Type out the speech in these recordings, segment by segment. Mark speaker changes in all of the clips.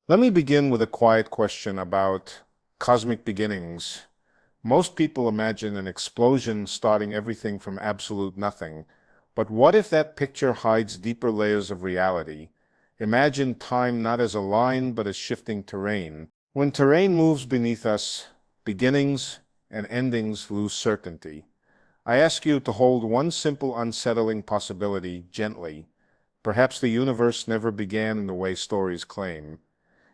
Speaker 1: Let me begin with a quiet question about cosmic beginnings. Most people imagine an explosion starting everything from absolute nothing. But what if that picture hides deeper layers of reality? Imagine time not as a line, but as shifting terrain. When terrain moves beneath us, beginnings and endings lose certainty. I ask you to hold one simple unsettling possibility gently. Perhaps the universe never began in the way stories claim.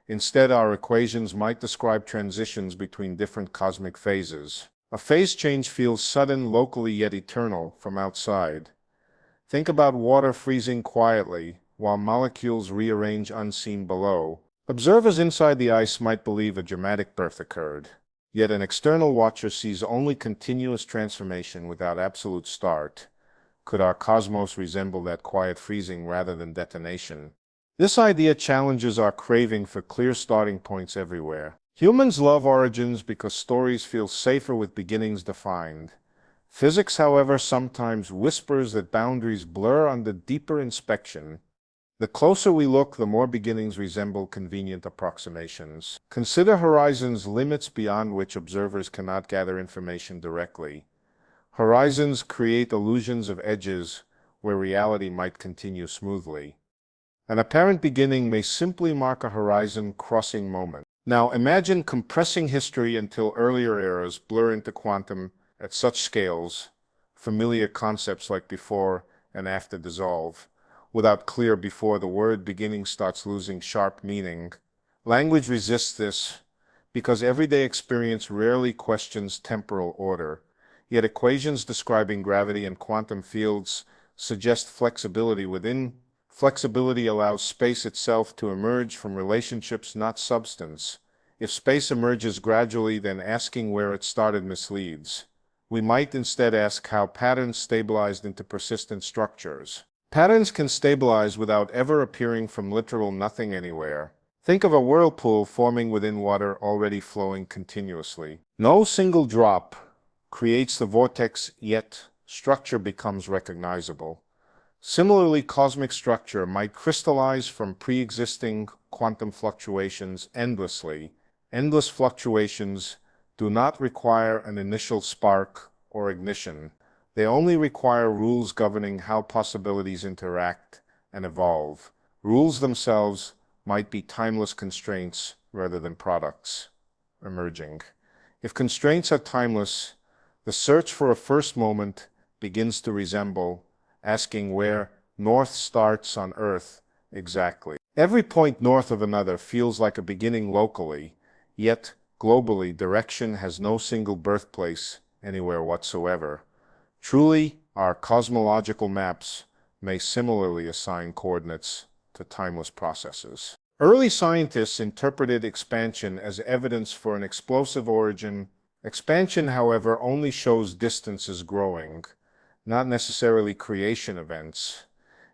Speaker 1: Instead, our equations might describe transitions between different cosmic phases. A phase change feels sudden, locally yet eternal from outside. Think about water freezing quietly while molecules rearrange unseen below. Observers inside the ice might believe a dramatic birth occurred. Yet an external watcher sees only continuous transformation without absolute start. Could our cosmos resemble that quiet freezing rather than detonation? This idea challenges our craving for clear starting points everywhere. Humans love origins because stories feel safer with beginnings defined. Physics, however, sometimes whispers that boundaries blur under deeper inspection. The closer we look, the more beginnings resemble convenient approximations. Consider horizons, limits beyond which observers cannot gather information directly. Horizons create illusions of edges where reality might continue smoothly. An apparent beginning may simply mark a horizon-crossing moment. Now imagine compressing history until earlier eras blur into quantum at such scales. Familiar concepts like before and after dissolve. Without clear before, the word beginning starts losing sharp meaning. Language resists this because everyday experience rarely questions temporal order. Yet equations describing gravity and quantum fields suggest flexibility within. Flexibility allows space itself to emerge from relationships, not substance. If space emerges gradually, then asking where it started misleads. We might instead ask how patterns stabilized into persistent structures. Patterns can stabilize without ever appearing from literal nothing anywhere. Think of a whirlpool forming within water already flowing continuously. No single drop creates the vortex, yet structure becomes recognizable. Similarly, cosmic structure might crystallize from pre-existing quantum fluctuations endlessly. Endless fluctuations do not require an initial spark or ignition. They only require rules governing how possibilities interact and evolve. Rules themselves might be timeless constraints rather than products emerging. If constraints are timeless, the search for a first moment begins to resemble asking where north starts on Earth exactly. Every point north of another feels like a beginning locally, yet globally direction has no single birthplace anywhere whatsoever. Truly, our cosmological maps may similarly assign coordinates to timeless processes. Early scientists interpreted expansion as evidence for an explosive origin. Expansion, however, only shows distances growing, not necessarily creation events.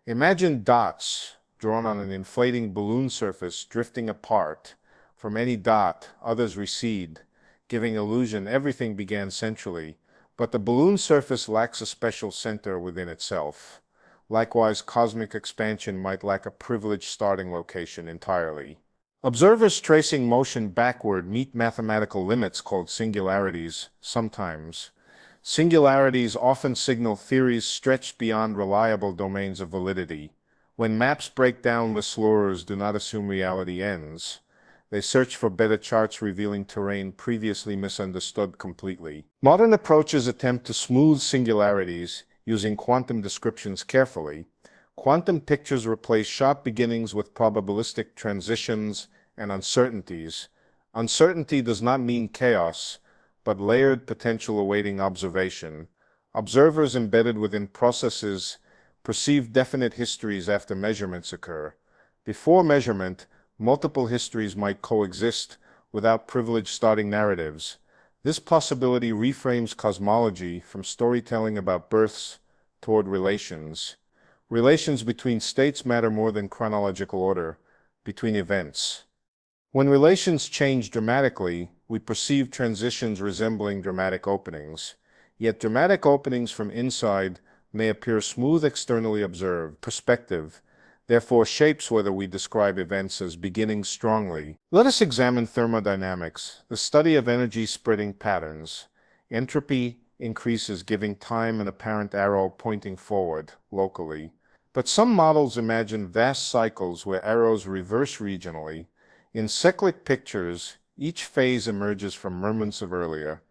Speaker 1: Imagine dots drawn on an inflating balloon surface drifting apart. From any dot, others recede, giving illusion everything began centrally, but the balloon surface lacks a special center within itself. Likewise, cosmic expansion might lack a privileged starting location entirely. Observers tracing motion backward meet mathematical limits called singularities sometimes. Singularities often signal theories stretched beyond reliable domains of validity. When maps break down, the slurers do not assume reality ends. They search for better charts revealing terrain previously misunderstood completely. Modern approaches attempt to smooth singularities using quantum descriptions carefully. Quantum pictures replace sharp beginnings with probabilistic transitions and uncertainties. Uncertainty does not mean chaos, but layered potential awaiting observation. Observers embedded within processes perceive definite histories after measurements occur. Before measurement, multiple histories might coexist without privileged starting narratives. This possibility reframes cosmology from storytelling about births toward relations. Relations between states matter more than chronological order between events. When relations change dramatically, we perceive transitions resembling dramatic openings. Yet dramatic openings from inside may appear smooth externally observed. Perspective. therefore shapes whether we describe events as beginning strongly. Let us examine thermodynamics, the study of energy spreading patterns. Entropy increases, giving time an apparent arrow pointing forward, locally. But some models imagine vast cycles where arrows reverse regionally. In cyclic pictures, each phase emerges from remnants of earlier.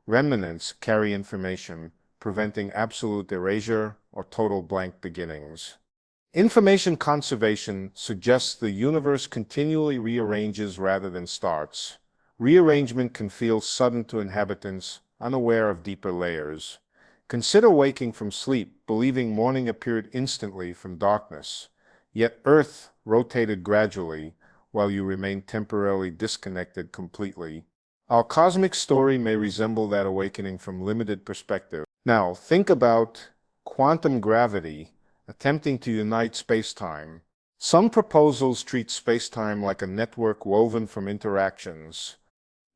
Speaker 1: Remnants carry information, preventing absolute erasure or total blank beginnings. Information conservation suggests the universe continually rearranges rather than starts. Rearrangement can feel sudden to inhabitants, unaware of deeper layers. Consider waking from sleep, believing morning appeared instantly from darkness. Yet Earth rotated gradually, while you remained temporarily disconnected completely. Our cosmic story may resemble that awakening from limited perspective. Now, think about quantum gravity attempting to unite spacetime. Some proposals treat spacetime like a network woven from interactions.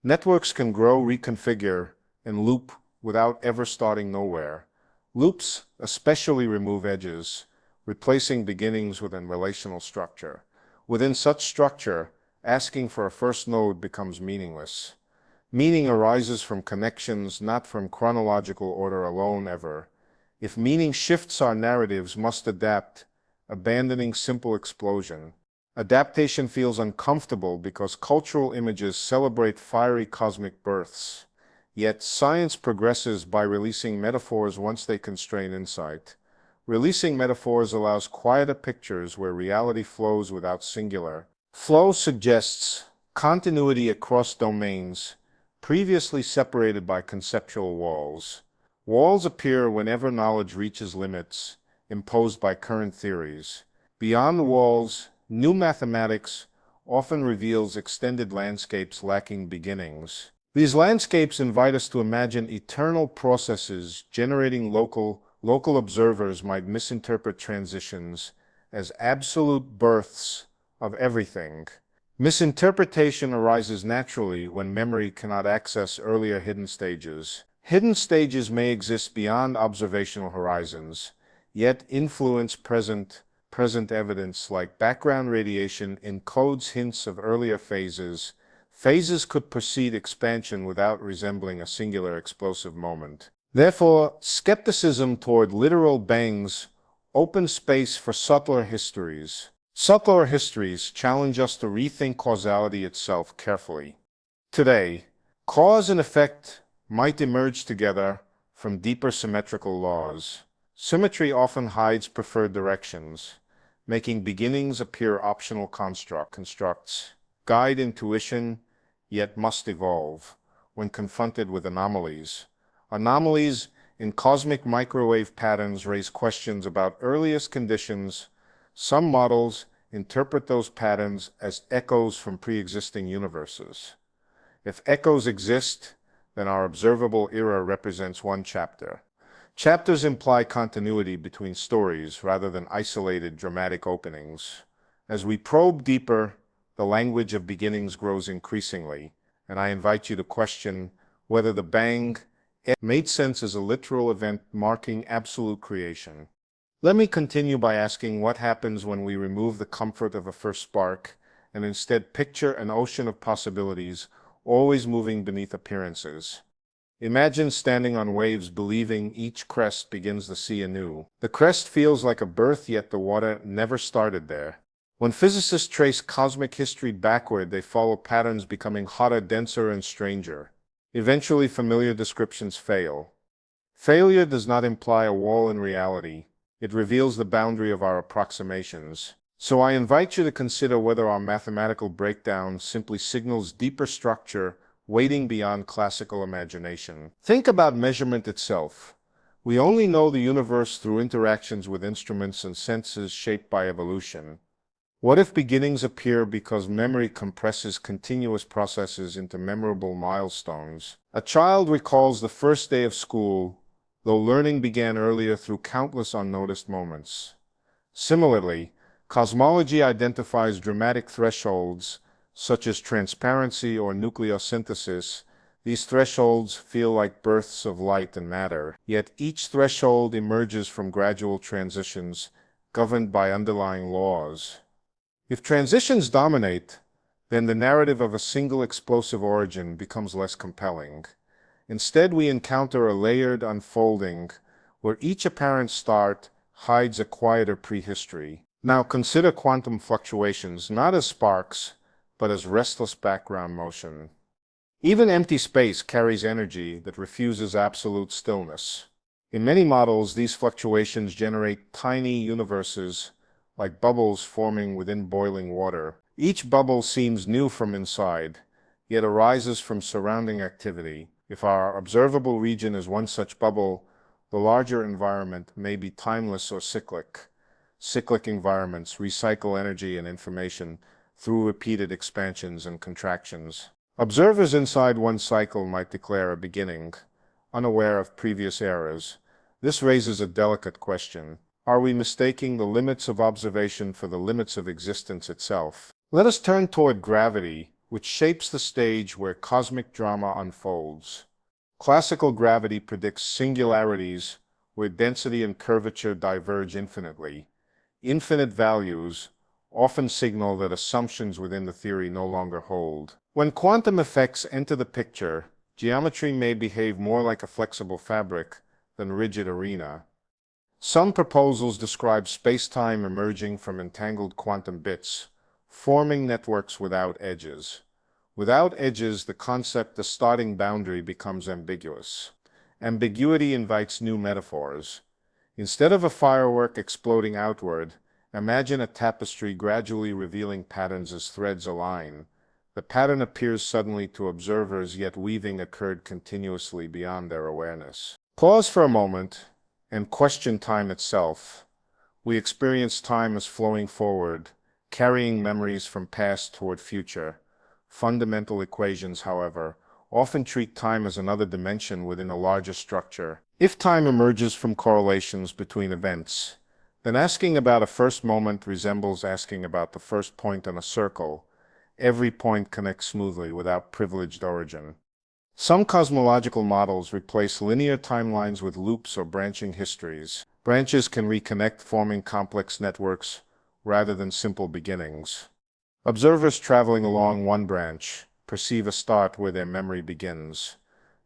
Speaker 1: Networks can grow, reconfigure, and loop without ever starting nowhere. Loops especially remove edges, replacing beginnings with a relational structure. Within such structure, asking for a first node becomes meaningless. Meaning arises from connections, not from chronological order alone ever. If meaning shifts, our narratives must adapt, abandoning simple explosion. Adaptation feels uncomfortable because cultural images celebrate fiery cosmic births. Yet science progresses by releasing metaphors once they constrain insight. Releasing metaphors allows quieter pictures where reality flows without singular. Flow suggests continuity across domains, previously separated by conceptual walls. Walls appear whenever knowledge reaches limits imposed by current theories. Beyond the walls, new mathematics often reveals extended landscapes lacking beginnings. These landscapes invite us to imagine eternal processes generating local observers might misinterpret transitions as absolute births of everything. Misinterpretation arises naturally when memory cannot access earlier hidden stages. Hidden stages may exist beyond observational horizons, yet influence present evidence, like background radiation encodes hints of earlier phases. Phases could precede expansion without resembling a singular explosive moment. Therefore, skepticism toward literal bangs opens space for subtler histories. Subtler histories challenge us to rethink causality itself carefully. Today, cause and effect might emerge together from deeper symmetrical laws. Symmetry often hides preferred directions, making beginnings appear optional constructs. Guide intuition, yet must evolve when confronted with anomalies. Anomalies in cosmic microwave patterns raise questions about earliest conditions. Some models interpret those patterns as echoes from pre-existing universes. If echoes exist, then our observable era represents one chapter. Chapters imply continuity between stories rather than isolated dramatic openings. As we probe deeper, the language of beginnings grows increasingly, and I invite you to question whether the Bang made sense as a literal event marking absolute creation. Let me continue by asking what happens when we remove the comfort of a first spark and instead picture an ocean of possibilities, always moving beneath appearances. Imagine standing on waves, believing each crest begins the sea anew. The crest feels like a birth, yet the water never started there. When physicists trace cosmic history backward, they follow patterns becoming hotter, denser, and stranger. Eventually, familiar descriptions fail. Failure does not imply a wall in reality. It reveals the boundary of our approximations. So I invite you to consider whether our mathematical breakdown simply signals deeper structure, waiting beyond classical imagination. Think about measurement itself. We only know the universe through interactions with instruments and senses shaped by evolution. What if beginnings appear because memory compresses continuous processes into memorable milestones? A child recalls the first day of school, though learning began earlier through countless unnoticed moments. Similarly, cosmology identifies dramatic thresholds, such as transparency or nucleosynthesis. These thresholds feel like births of light and matter, yet each threshold emerges from gradual transitions, governed by underlying laws. If transitions dominate, then the narrative of a single explosive origin becomes less compelling. Instead, we encounter a layered unfolding where each apparent start hides a quieter prehistory. Now consider quantum fluctuations not as sparks, but as restless background motion. Even empty space carries energy that refuses absolute stillness. In many models, these fluctuations generate tiny universes, like bubbles forming within boiling water. Each bubble seems new from inside, yet arises from surrounding activity. If our observable region is one such bubble, the larger environment may be timeless or cyclic. Cyclic environments recycle energy and information through repeated expansions and contractions. Observers inside one cycle might declare a beginning, unaware of previous eras. This raises a delicate question. Are we mistaking the limits of observation for the limits of existence itself? Let us turn toward gravity, which shapes the stage where cosmic drama unfolds. Classical gravity predicts singularities where density and curvature diverge infinitely. Infinite values often signal that assumptions within the theory no longer hold. When quantum effects enter the picture, geometry may behave more like a flexible fabric than rigid arena. Some proposals describe spacetime emerging from entangled quantum bits, forming networks without edges. Without edges, the concept the starting boundary becomes ambiguous. Ambiguity invites new metaphors. Instead of a firework exploding outward, imagine a tapestry gradually revealing patterns as threads align. The pattern appears suddenly to observers, yet weaving occurred continuously beyond their awareness. Pause for a moment and question time itself. We experience time as flowing forward, carrying memories from past toward future. Fundamental equations, however, often treat time as another dimension within a larger structure. If time emerges from correlations between events, then asking about a first moment resembles asking about the first point on a circle. Every point connects smoothly without privileged origin. Some cosmological models replace linear timelines with loops or branching histories. Branches can reconnect, forming complex networks rather than simple beginnings. Observers traveling along one branch perceive a start where their memory begins.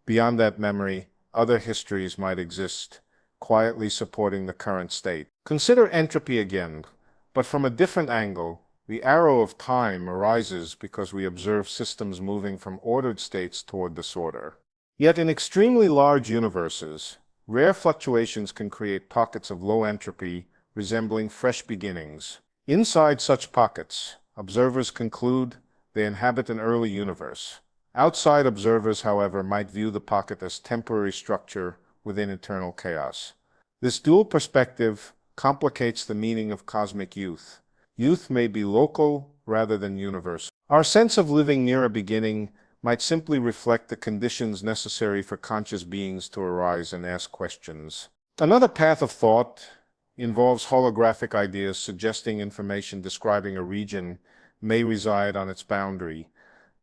Speaker 1: Beyond that memory, other histories might exist, quietly supporting the current state. Consider entropy again, but from a different angle. The arrow of time arises because we observe systems moving from ordered states toward disorder. Yet in extremely large universes, rare fluctuations can create pockets of low entropy resembling fresh beginnings. Inside such pockets, observers conclude they inhabit an early universe. Outside observers, however, might view the pocket as temporary structure within eternal chaos. This dual perspective complicates the meaning of cosmic youth. Youth may be local rather than universal. Our sense of living near a beginning might simply reflect the conditions necessary for conscious beings to arise and ask questions. Another path of thought involves holographic ideas suggesting information describing a region may reside on its boundary.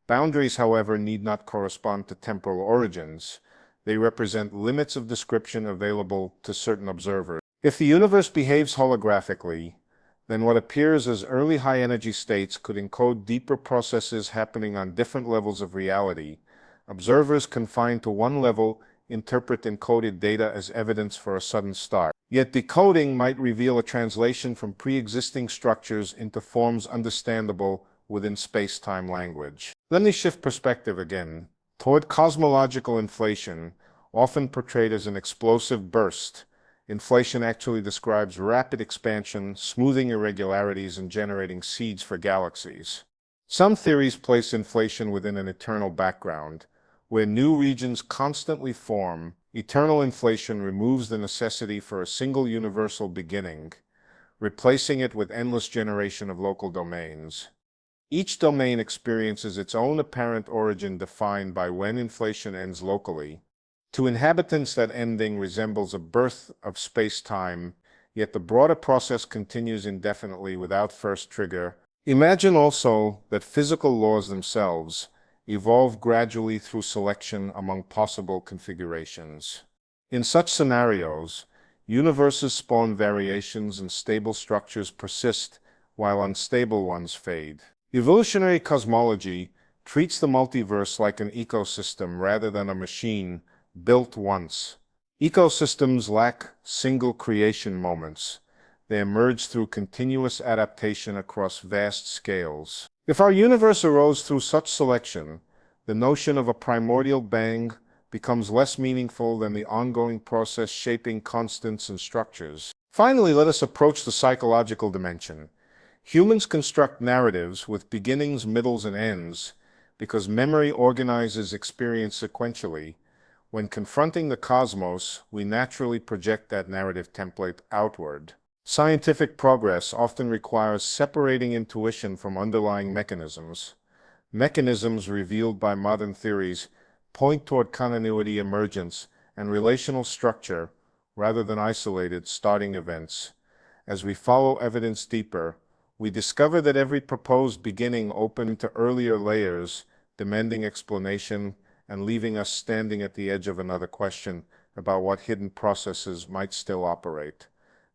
Speaker 1: Boundaries, however, need not correspond to temporal origins. They represent limits of description available to certain observers. If the universe behaves holographically, then what appears as early high-energy states could encode deeper processes happening on different levels of reality. Observers confined to one level interpret encoded data as evidence for a sudden start. Yet decoding might reveal a translation from pre-existing structures into forms understandable within space-time language. Let me shift perspective again toward cosmological inflation, often portrayed as an explosive burst. Inflation actually describes rapid expansion, smoothing irregularities, and generating seeds for galaxies. Some theories place inflation within an eternal background, where new regions constantly form. Eternal inflation removes the necessity for a single universal beginning, replacing it with endless generation of local domains. Each domain experiences its own apparent origin defined by when inflation ends locally. To inhabitants, that ending resembles a birth of space-time, yet the broader process continues indefinitely without first trigger. Imagine also that physical laws themselves evolve gradually through selection among possible configurations. In such scenarios, Universes spawn variations and stable structures persist, while unstable ones fade. Evolutionary cosmology treats the multiverse like an ecosystem rather than a machine built once. Ecosystems lack single creation moments. They emerge through continuous adaptation across vast scales. If our universe arose through such selection, the notion of a primordial bang becomes less meaningful than the ongoing process shaping constants and structures. Finally, let us approach the psychological dimension. Humans construct narratives with beginnings, middles, and ends because memory organizes experience sequentially. When confronting the cosmos, we naturally project that narrative template outward. Scientific progress often requires separating intuition from underlying mechanisms. Mechanisms revealed by modern theories point toward continuity, emergence, and relational structure rather than isolated starting events. As we follow evidence deeper, we discover that every proposed beginning opened to earlier layers, demanding explanation and leaving us standing at the edge of another question about what hidden processes might still operate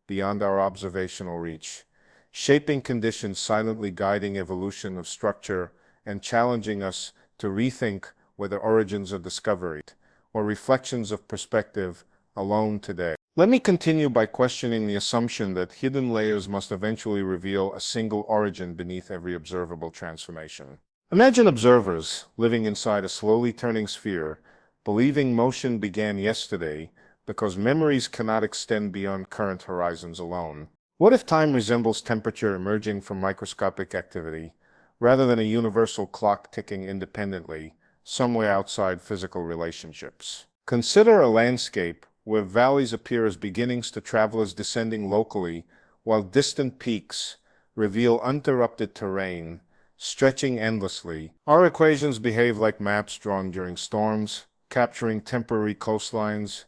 Speaker 1: beyond our observational reach, shaping conditions silently guiding evolution of structure and challenging us to rethink whether origins are discovered or reflections of perspective alone today. Let me continue by questioning the assumption that hidden layers must eventually reveal a single origin beneath every observable transformation. Imagine observers living inside a slowly turning sphere, believing motion began yesterday because memories cannot extend beyond current horizons alone. What if time resembles temperature emerging from microscopic activity, rather than a universal clock ticking independently, somewhere outside physical relationships? Consider a landscape where valleys appear as beginnings to travelers descending locally, while distant peaks reveal uninterrupted terrain, stretching endlessly. Our equations behave like maps drawn during storms, capturing temporary coastlines,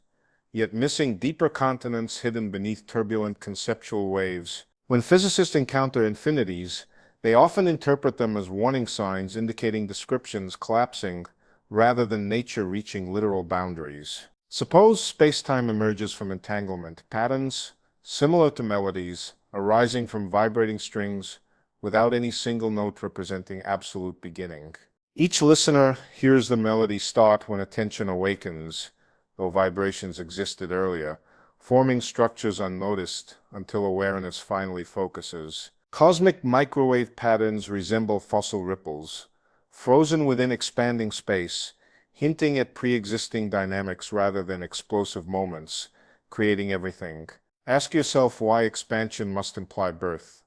Speaker 1: yet missing deeper continents hidden beneath turbulent conceptual waves. When physicists encounter infinities, they often interpret them as warning signs indicating descriptions collapsing rather than nature reaching literal boundaries. Suppose spacetime emerges from entanglement, patterns similar to melodies arising from vibrating strings without any single note representing absolute beginning. Each listener hears the melody start when attention awakens, though vibrations existed earlier, forming structures unnoticed until awareness finally focuses. Cosmic microwave patterns resemble fossil ripples, frozen within expanding space, hinting at pre-existing dynamics rather than explosive moments, creating everything. Ask yourself why expansion must imply birth,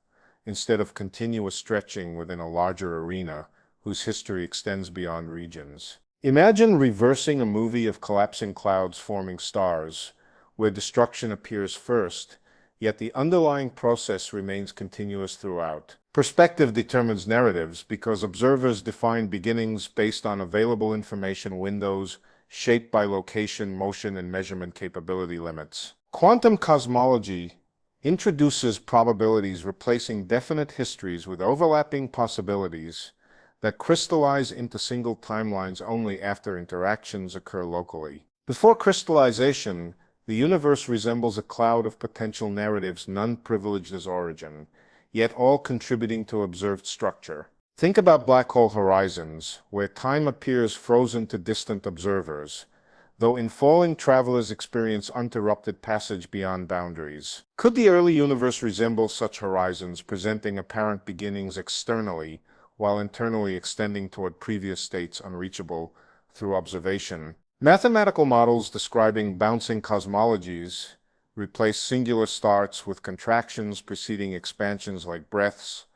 Speaker 1: instead of continuous stretching within a larger arena whose history extends beyond regions. Imagine reversing a movie of collapsing clouds forming stars, where destruction appears first, yet the underlying process remains continuous throughout. Perspective determines narratives because observers define beginnings based on available information windows shaped by location, motion, and measurement capability limits. Quantum cosmology introduces probabilities replacing definite histories with overlapping possibilities that crystallize into single timelines only after interactions occur locally. Before crystallization, the universe resembles a cloud of potential narratives, none privileged as origin, yet all contributing to observed structure. Think about black hole horizons, where time appears frozen to distant observers, though in falling travelers experience uninterrupted passage beyond boundaries. Could the early universe resemble such horizons, presenting apparent beginnings externally, while internally extending toward previous states unreachable through observation? Mathematical models describing bouncing cosmologies replace singular starts with contractions preceding expansions like breaths,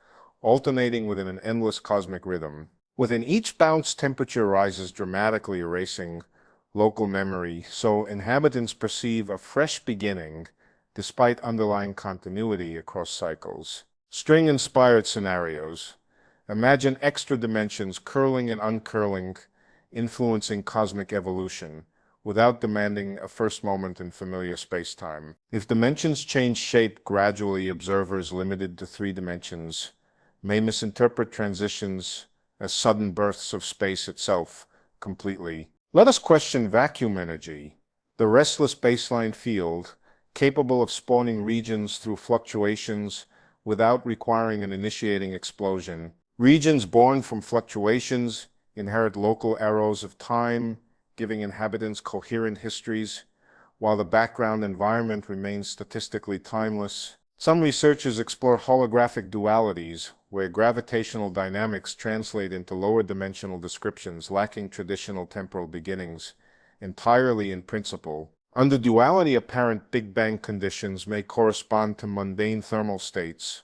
Speaker 1: alternating within an endless cosmic rhythm. Within each bounce, temperature rises dramatically, erasing local memory, so inhabitants perceive a fresh beginning despite underlying continuity across cycles. String-inspired scenarios. Imagine extra dimensions curling and uncurling, influencing cosmic evolution, without demanding a first moment in familiar spacetime. If dimensions change shape gradually, observers limited to 3 dimensions may misinterpret transitions as sudden births of space itself completely. Let us question vacuum energy, the restless baseline field capable of spawning regions through fluctuations without requiring an initiating explosion. Regions born from fluctuations inherit local arrows of time, giving inhabitants coherent histories, while the background environment remains statistically timeless. Some researchers explore holographic dualities, where gravitational dynamics translate into lower dimensional descriptions lacking traditional temporal beginnings, entirely in principle. Under duality, apparent Big Bang conditions may correspond to mundane thermal states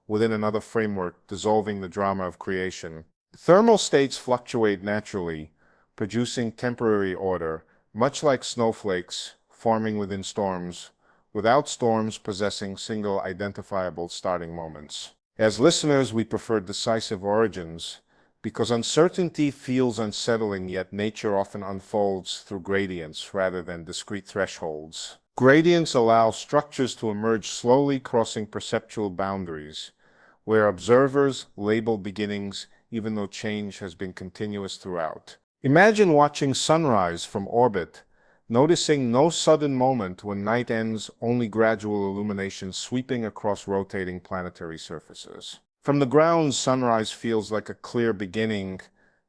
Speaker 1: within another framework, dissolving the drama of creation. Thermal states fluctuate naturally, producing temporary order, much like snowflakes forming within storms, without storms possessing single identifiable starting moments. As listeners, we prefer decisive origins because uncertainty feels unsettling, yet nature often unfolds through gradients rather than discrete thresholds. Gradients allow structures to emerge slowly, crossing perceptual boundaries, where observers label beginnings even though change has been continuous throughout. Imagine watching sunrise from orbit, noticing no sudden moment when night ends, only gradual illumination sweeping across rotating planetary surfaces. From the ground, sunrise feels like a clear beginning,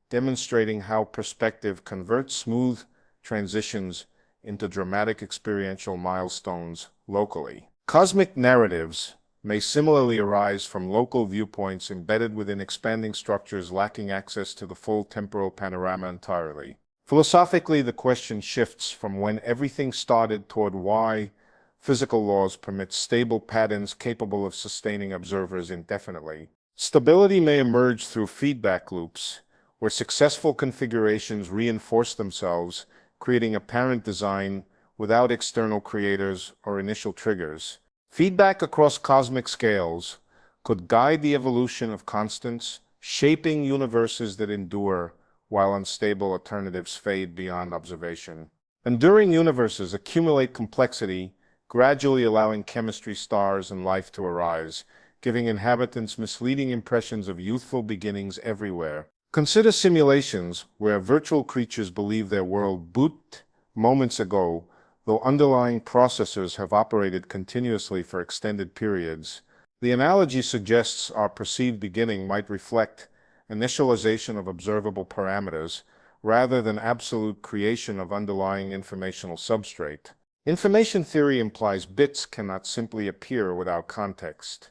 Speaker 1: demonstrating how perspective converts smooth transitions into dramatic experiential milestones locally. Cosmic narratives may similarly arise from local viewpoints embedded within expanding structures lacking access to the full temporal panorama entirely. Philosophically, the question shifts from when everything started toward why physical laws permit stable patterns capable of sustaining observers indefinitely. Stability may emerge through feedback loops, where successful configurations reinforce themselves, creating apparent design without external creators or initial triggers. Feedback across cosmic scales could guide the evolution of constants, shaping universes that endure while unstable alternatives fade beyond observation. Enduring universes accumulate complexity, gradually allowing chemistry, stars, and life to arise, giving inhabitants misleading impressions of youthful beginnings everywhere. Consider simulations where virtual creatures believe their world booted moments ago, though underlying processors have operated continuously for extended periods. The analogy suggests our perceived beginning might reflect initialization of observable parameters rather than absolute creation of underlying informational substrate. Information theory implies bits cannot simply appear without context.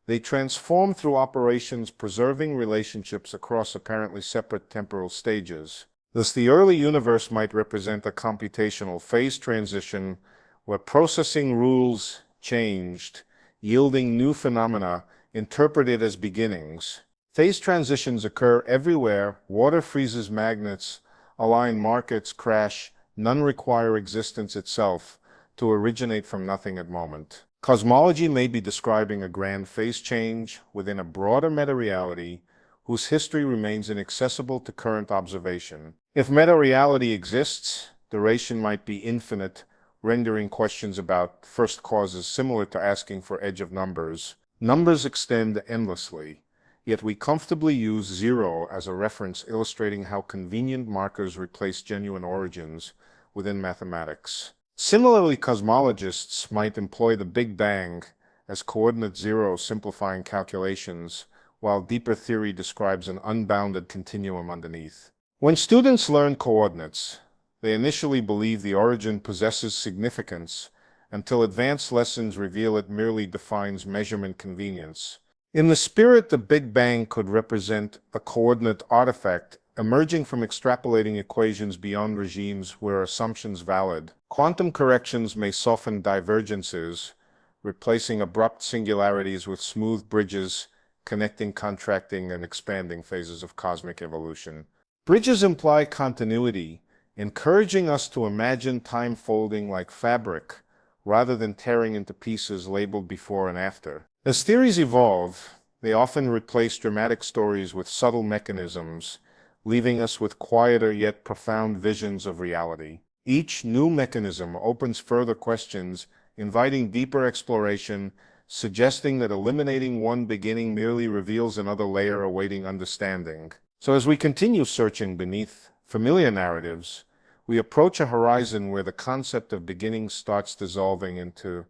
Speaker 1: They transform through operations, preserving relationships across apparently separate temporal stages. Thus, the early universe might represent a computational phase transition where processing rules changed, yielding new phenomena interpreted as beginnings. Phase transitions occur everywhere. Water freezes, magnets align, markets crash. None require existence itself to originate from nothing at moment. Cosmology may be describing a grand phase change within a broader meta-reality whose history remains inaccessible to current observation. If meta-reality exists, duration might be infinite, rendering questions about first causes similar to asking for edge of numbers. Numbers extend endlessly, yet we comfortably use zero as a reference, illustrating how convenient markers replace genuine origins within mathematics. Similarly, cosmologists might employ the Big Bang as coordinate zero, simplifying calculations, while deeper theory describes an unbounded continuum underneath. When students learn coordinates, they initially believe the origin possesses significance until advanced lessons reveal it merely defines measurement convenience. In the spirit, the Big Bang could represent a coordinate artifact emerging from extrapolating equations beyond regimes where assumptions valid. Quantum corrections may soften divergences, replacing abrupt singularities with smooth bridges connecting contracting and expanding phases of cosmic evolution. Bridges imply continuity, encouraging us to imagine time folding like fabric rather than tearing into pieces labeled before and after. As theories evolve, they often replace dramatic stories with subtle mechanisms, leaving us with quieter yet profound visions of reality. Each new mechanism opens further questions, inviting deeper exploration, suggesting that eliminating one beginning merely reveals another layer awaiting understanding. So as we continue searching beneath familiar narratives, we approach a horizon where the concept of beginning starts dissolving into